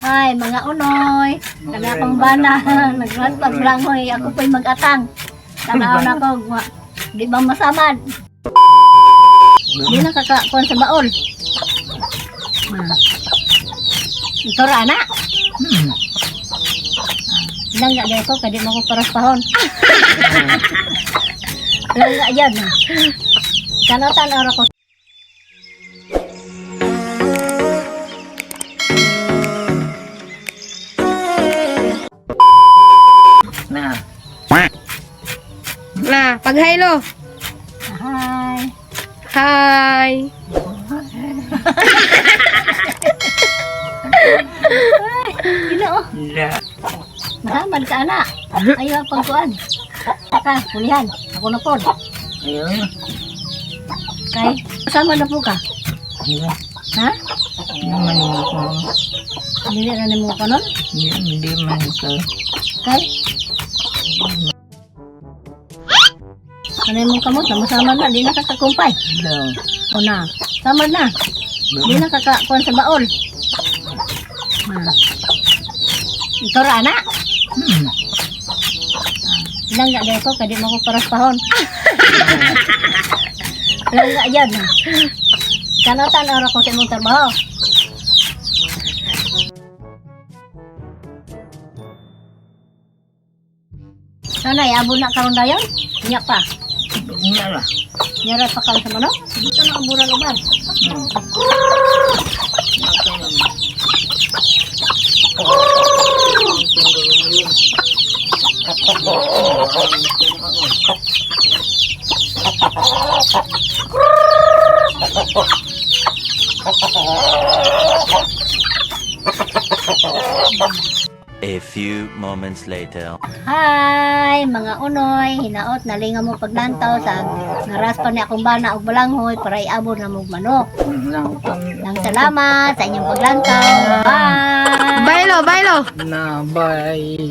Ay, mga unoy. Kaya akong bana. Nagpaglangoy. Ako po'y mag-atang. Tanaw na ko. Di ba masamad? Di na kakakuan sa baol. Ito rana. Ilang gak ko, kadi mo ko paras pahon. Ilang gak yan. Kanatan ara ko. Na, pag-hello. Hi. Hi. Ginoo. Mahamad ka na. Ayaw pagkuan. Saka, kulihan. Ako na po. Ayun. Kay, kasama na po ka. Ayun. Ha? Naman ko. Hindi na mo ko nun? Hindi man ko. Kay? Ano yung kamot? Namasama na. Di na kakakumpay. Daw. O na. Sama na. Di na kakakuan sa baol. Ito rana. Ilang gak ko, kadi mo ko paras pahon. Ilang gak yan. Kanatan ara ko sa imong trabaho. Sana iabo na karon dayon? Nya pa. Nga lah. Nyara pa karon sa mano? Ito na ang buran uban. A few moments later. Hi, mga unoy, hinaot nalinga mo paglantaw sa naraspan ni akong bana og balanghoy para iabot na mo manok. Nang salamat sa inyong paglantaw. Bye. Bailo, bailo. Na bye.